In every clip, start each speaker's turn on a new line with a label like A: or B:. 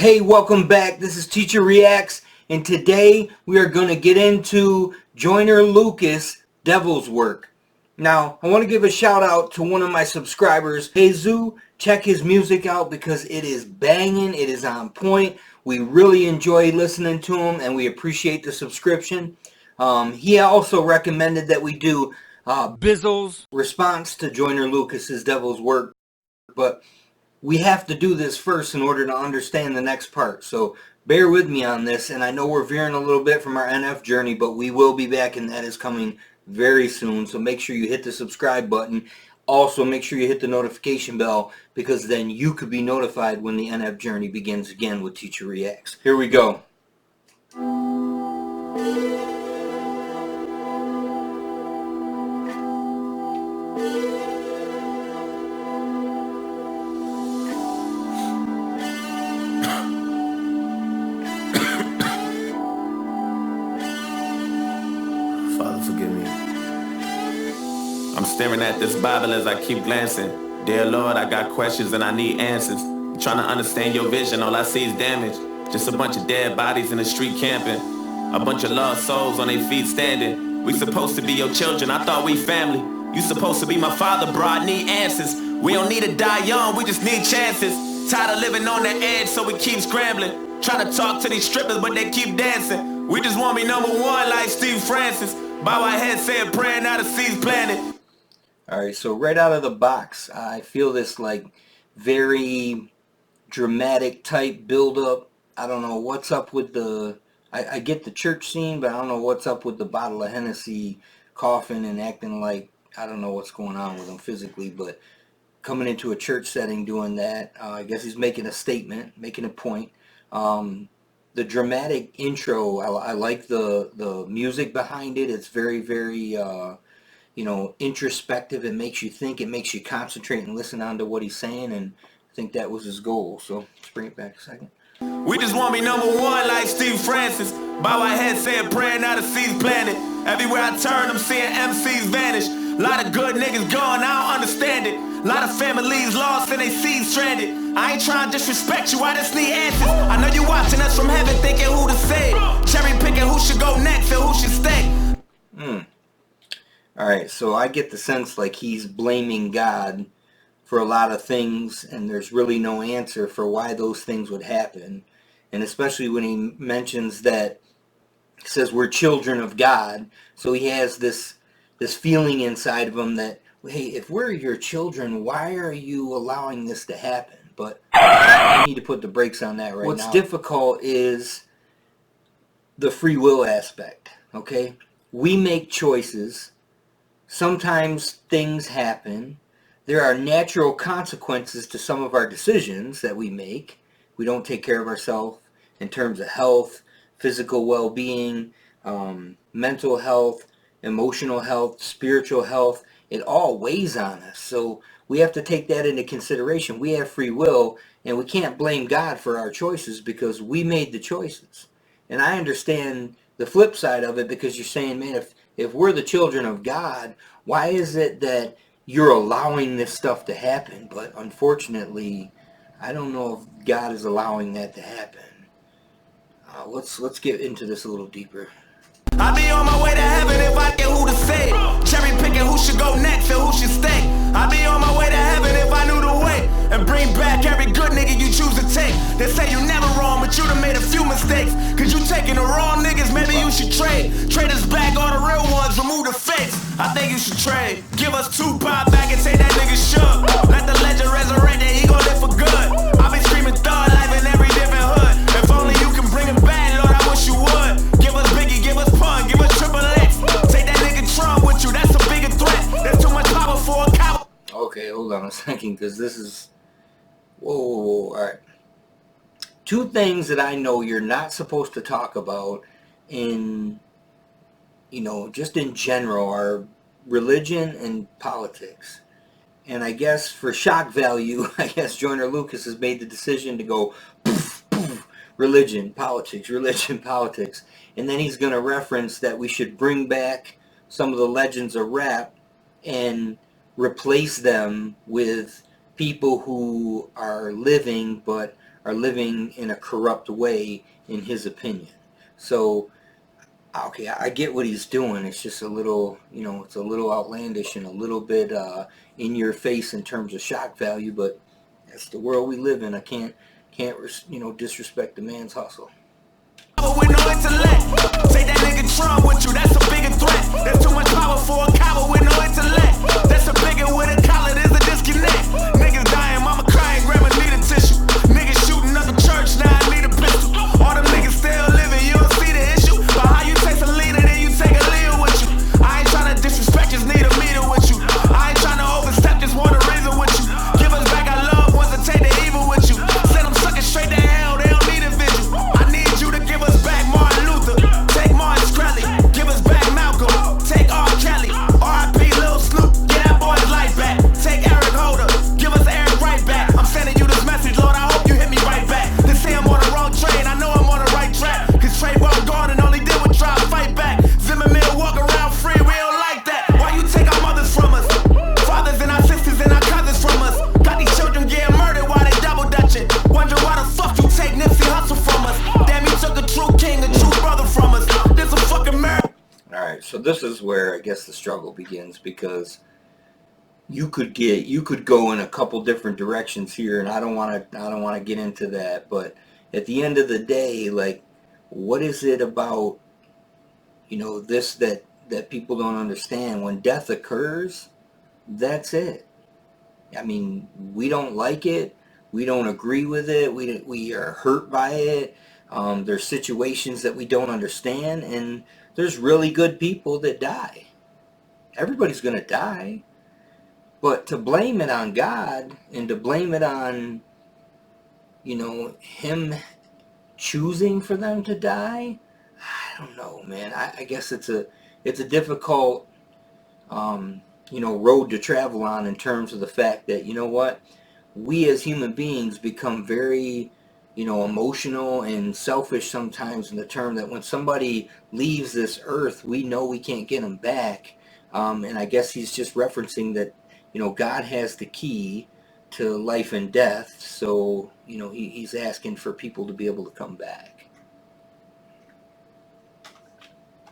A: Hey, welcome back. This is Teacher Reacts, and today we are going to get into Joyner Lucas' Devil's Work. Now, I want to give a shout out to one of my subscribers, Jesus. Check his music out because it is banging. It is on point. We really enjoy listening to him, and we appreciate the subscription. He also recommended that we do Bizzle's response to Joyner Lucas' Devil's Work, but we have to do this first in order to understand the next part. So bear with me on this, and I know we're veering a little bit from our NF journey, but we will be back, and that is coming very soon. So make sure you hit the subscribe button. Also, make sure you hit the notification bell, because then you could be notified when the NF journey begins again with Teacher Reacts. Here we go.
B: Father, forgive me. I'm staring at this Bible as I keep glancing. Dear Lord, I got questions and I need answers. I'm trying to understand your vision, all I see is damage. Just a bunch of dead bodies in the street camping. A bunch of lost souls on their feet standing. We supposed to be your children, I thought we family. You supposed to be my father, bro, I need answers. We don't need to die young, we just need chances. Tired of living on the edge, so we keep scrambling. Trying to talk to these strippers, but they keep dancing. We just want to be number one like Steve Francis. Bow our head, say a prayer, now the seeds planted.
A: Alright, so right out of the box, I feel this like very dramatic type build-up. I don't know what's up with the... I get the church scene, but I don't know what's up with the bottle of Hennessy coughing and acting like... I don't know what's going on with him physically, but coming into a church setting doing that, I guess he's making a statement, making a point. The dramatic intro, I like the music behind it. It's very, very, introspective. It makes you think. It makes you concentrate and listen on to what he's saying, and I think that was his goal. So let's bring it back a second.
B: We just want to be number one like Steve Francis. Bow our head, say a prayer, now the seeds planted. Everywhere I turn, I'm seeing MCs vanish. Lot of good niggas gone, I don't understand it. Lot of families lost and they seeds stranded. I ain't trying to disrespect you, I just need answers. I know you watching us from heaven thinking who to say. Cherry picking who should go next and who should stay.
A: Alright, so I get the sense like he's blaming God for a lot of things, and there's really no answer for why those things would happen. And especially when he mentions that, he says we're children of God, so he has this feeling inside of him that, hey, if we're your children, why are you allowing this to happen? But I need to put the brakes on that right now. What's difficult is the free will aspect, okay? We make choices. Sometimes things happen. There are natural consequences to some of our decisions that we make. We don't take care of ourselves in terms of health, physical well-being, mental health, emotional health, spiritual health. It all weighs on us. So we have to take that into consideration. We have free will, and we can't blame God for our choices because we made the choices. And I understand the flip side of it, because you're saying, man, if we're the children of God, why is it that you're allowing this stuff to happen? But unfortunately, I don't know if God is allowing that to happen. Let's get into this a little deeper.
B: I be on my way to heaven if I get who to say. Cherry picking who should go next and who should stay. I be on my way to heaven if I knew the way. And bring back every good nigga you choose to take. They say you never wrong, but you done made a few mistakes. Cause you taking the wrong niggas, maybe you should trade. Trade us back all the real ones, remove the fakes. I think you should trade. Give us Tupac back and take that nigga shook. Let the legend resurrect and he gon' live for good. I be screaming thug life in every different hood. If only you can bring him back, Lord, I wish you would. Give us Biggie, give us Pun, give us Triple X. Take that nigga Trump with you, that's a bigger threat. There's too much power for a cow.
A: Okay, hold on a second, because this is... Whoa, alright. Two things that I know you're not supposed to talk about in, just in general are religion and politics. And I guess for shock value, I guess Joyner Lucas has made the decision to go poof, poof, religion, politics, and then he's going to reference that we should bring back some of the legends of rap and replace them with people who are living but are living in a corrupt way in his opinion. So, okay, I get what he's doing. It's just a little, it's a little outlandish and a little bit in your face in terms of shock value, but that's the world we live in. I can't disrespect the man's hustle.
B: With no intellect. Take that nigga Trump with you, that's a bigger threat. There's too much power for a coward with no intellect. That's a bigger with a collar, there's a disconnect. Niggas dying, mama crying, grandma need a tissue. Niggas shooting up the church, now I need a pistol. All them niggas still living, you don't see the issue. But how you take a leader, then you take a leader with you. I ain't trying to disrespect, just need a meter with you. I ain't trying to overstep, just want a reason with you. Give us back our loved ones and take the evil with you. Send them suckers straight to hell, they don't need a visual. I need you to give us back Martin Luther. Take Martin Shkreli, give us back Malcolm. Take R. Kelly, R.I.P. Lil Snoop, get that boy's life back. Take Eric Holder, give us Eric right back. I'm sending you this message, Lord, I hope you hit me right back. They say I'm on the wrong train, I know I'm on the right track. Cause Trayvon gone and all he did was try to fight back. Zimmerman walk around free, we don't like that. Why you take our mothers from us? Fathers and our sisters and our cousins from us. Got these children getting murdered while they double dutching. Wonder why the fuck you take Nipsey Hussle from us. Damn, you took a true king, a true brother from us. This a fucking miracle.
A: Alright, so this is where I guess the struggle begins, because you could go in a couple different directions here, and I don't want to get into that, but at the end of the day, like, what is it about this that people don't understand? When death occurs, that's it. I mean, we don't like it, we don't agree with it, we are hurt by it. There's situations that we don't understand, and there's really good people that die. Everybody's going to die. But to blame it on God and to blame it on, him choosing for them to die, I don't know, man. I guess it's a difficult, road to travel on, in terms of the fact that, we as human beings become very, emotional and selfish sometimes, in the term that when somebody leaves this earth, we know we can't get them back. And I guess he's just referencing that, God has the key to life and death. So, he's asking for people to be able to come back.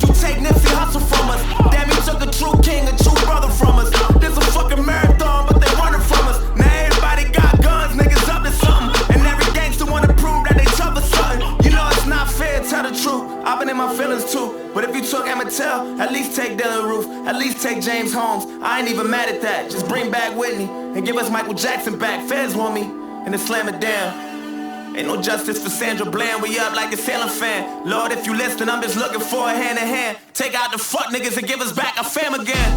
B: You take Nipsey Hussle from us. Damn, you took a true king, a true brother from us. This a fucking marathon, but they running from us. Now everybody got guns, niggas up to something. And every gangster wanna prove that they tough or something. You know it's not fair, tell the truth. I've been in my feelings too. But if you took Emmett Till, at least take Dylan Roof. At least take James Holmes. I ain't even mad at that. Just bring back Whitney and give us Michael Jackson back. Feds want me, and then slam it down. Ain't no justice for Sandra Bland, we up like a Salem fan. Lord, if you listen, I'm just looking for a hand in hand. Take out the fuck niggas and give us back our fam again.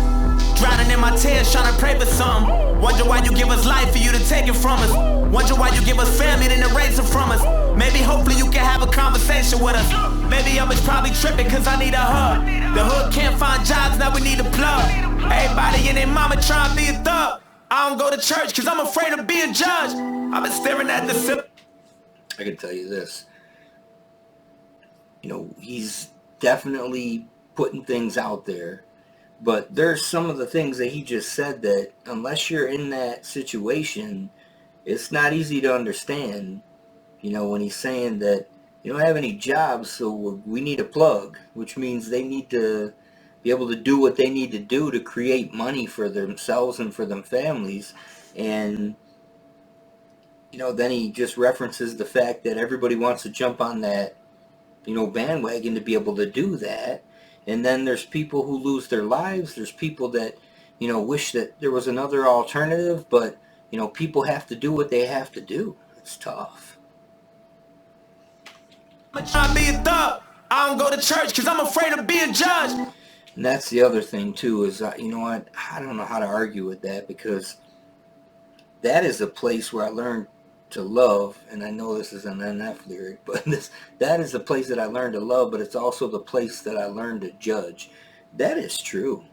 B: Drowning in my tears, trying to pray for something. Wonder why you give us life for you to take it from us. Wonder why you give us family, then erase it from us. Maybe hopefully you can have a conversation with us. Maybe I was probably tripping cause I need a hug. The hood can't find jobs, now we need a plug. Everybody and their mama trying to be a thug. I don't go to church cause I'm afraid to be a judge. I've been staring at the
A: I can tell you this, he's definitely putting things out there, but there's some of the things that he just said that, unless you're in that situation, it's not easy to understand. When he's saying that you don't have any jobs, so we need a plug, which means they need to be able to do what they need to do to create money for themselves and for them families. And then he just references the fact that everybody wants to jump on that, bandwagon to be able to do that. And then there's people who lose their lives. There's people that, wish that there was another alternative, but, people have to do what they have to do. It's tough.
B: I'm trying to be a thug. I don't go to church because I'm afraid to be a judge.
A: And that's the other thing, too, is, you know what, I don't know how to argue with that, because that is a place where I learned to love, and I know this is an NF lyric, but that is the place that I learned to love, but it's also the place that I learned to judge. That is true.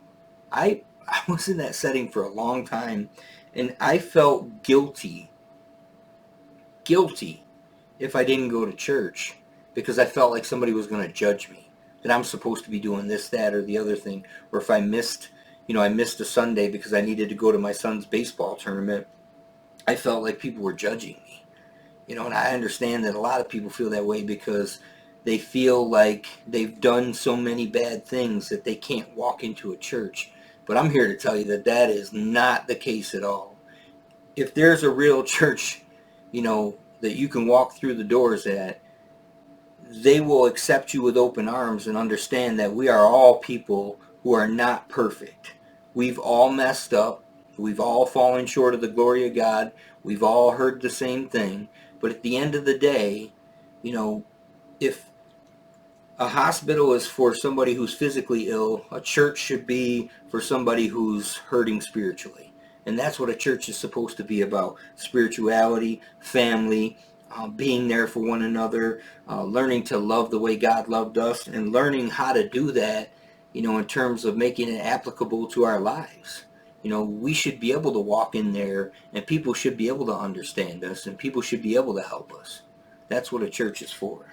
A: I was in that setting for a long time, and I felt guilty if I didn't go to church, because I felt like somebody was going to judge me, that I'm supposed to be doing this, that, or the other thing, or if I missed a Sunday because I needed to go to my son's baseball tournament, I felt like people were judging me. You know, and I understand that a lot of people feel that way because they feel like they've done so many bad things that they can't walk into a church. But I'm here to tell you that that is not the case at all. If there's a real church, you know, that you can walk through the doors at, they will accept you with open arms and understand that we are all people who are not perfect. We've all messed up. We've all fallen short of the glory of God. We've all heard the same thing. But at the end of the day, you know, if a hospital is for somebody who's physically ill, a church should be for somebody who's hurting spiritually. And that's what a church is supposed to be about: spirituality, family, being there for one another, learning to love the way God loved us, and learning how to do that, you know, in terms of making it applicable to our lives. You know, we should be able to walk in there and people should be able to understand us and people should be able to help us. That's what a church is for.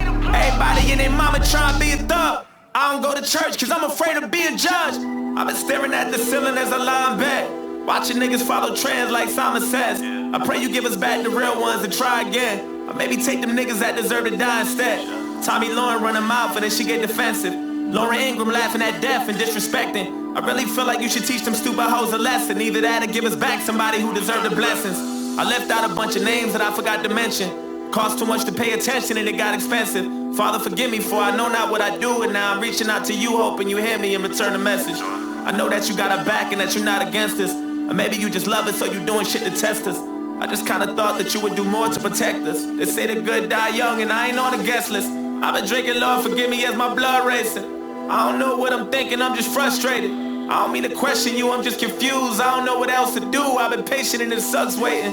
B: Everybody and their mama trying to be a thug. I don't go to church cause I'm afraid of being judged. I've been staring at the ceiling as I lie in bed, watching niggas follow trends like Simon says. I pray you give us back the real ones and try again. Or maybe take them niggas that deserve to die instead. Tommy Lauren run her mouth and then she get defensive. Lauren Ingram laughing at death and disrespecting. I really feel like you should teach them stupid hoes a lesson. Either that or give us back somebody who deserved the blessings. I left out a bunch of names that I forgot to mention. Cost too much to pay attention and it got expensive. Father, forgive me for I know not what I do, and now I'm reaching out to you hoping you hear me and return the message. I know that you got our back and that you're not against us, or maybe you just love us so you doing shit to test us. I just kinda thought that you would do more to protect us. They say the good die young and I ain't on the guest list. I've been drinking, Lord forgive me as my blood racing. I don't know what I'm thinking, I'm just frustrated. I don't mean to question you, I'm just confused. I don't know what else to do, I've been patient and it sucks waiting.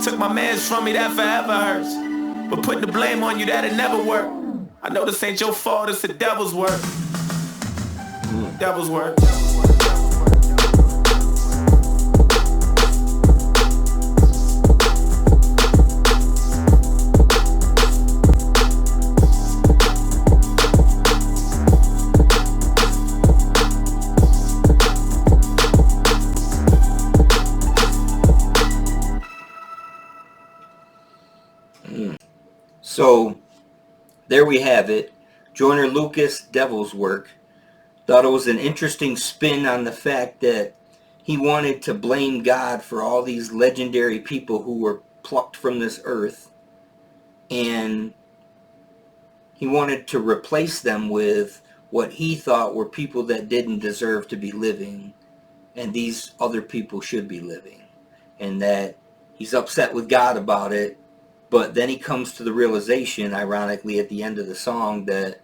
B: Took my mans from me, that forever hurts. But putting the blame on you, that'll never work. I know this ain't your fault, it's the devil's work. Devil's work.
A: So there we have it. Joyner Lucas, Devil's Work. Thought it was an interesting spin on the fact that he wanted to blame God for all these legendary people who were plucked from this earth, and he wanted to replace them with what he thought were people that didn't deserve to be living, and these other people should be living, and that he's upset with God about it. But then he comes to the realization, ironically, at the end of the song that,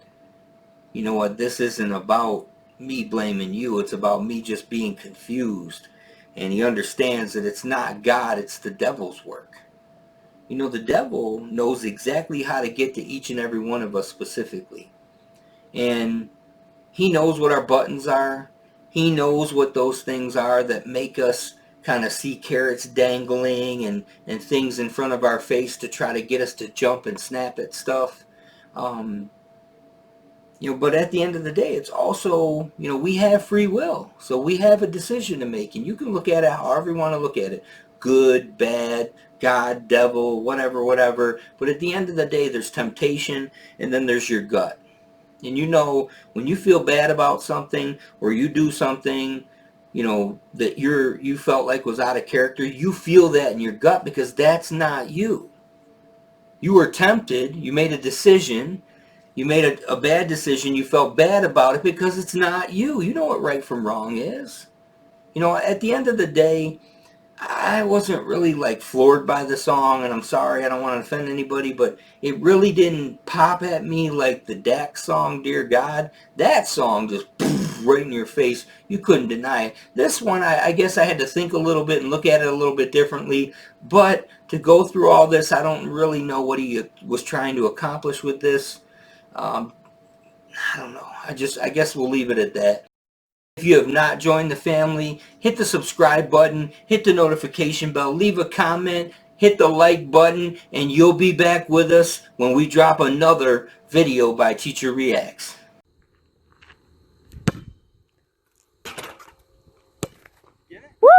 A: you know what, this isn't about me blaming you, it's about me just being confused. And he understands that it's not God, it's the devil's work. You know, the devil knows exactly how to get to each and every one of us specifically. And he knows what our buttons are. He knows what those things are that make us kind of see carrots dangling and things in front of our face to try to get us to jump and snap at stuff. You know, but at the end of the day, it's also, you know, we have free will. So we have a decision to make. And you can look at it however you want to look at it. Good, bad, God, devil, whatever, whatever. But at the end of the day, there's temptation and then there's your gut. And you know, when you feel bad about something or you do something, you know, that you felt like was out of character, you feel that in your gut because that's not you. You were tempted, you made a decision, you made a bad decision, you felt bad about it because it's not you. You know what right from wrong is. You know, at the end of the day, I wasn't really like floored by the song, and I'm sorry, I don't want to offend anybody, but it really didn't pop at me like the Dax song, Dear God. That song just right in your face. You couldn't deny it. This one, I guess I had to think a little bit and look at it a little bit differently, but to go through all this, I don't really know what he was trying to accomplish with this. I don't know. I guess we'll leave it at that. If you have not joined the family, hit the subscribe button, hit the notification bell, leave a comment, hit the like button, and you'll be back with us when we drop another video by Teacher Reacts.
C: Woo!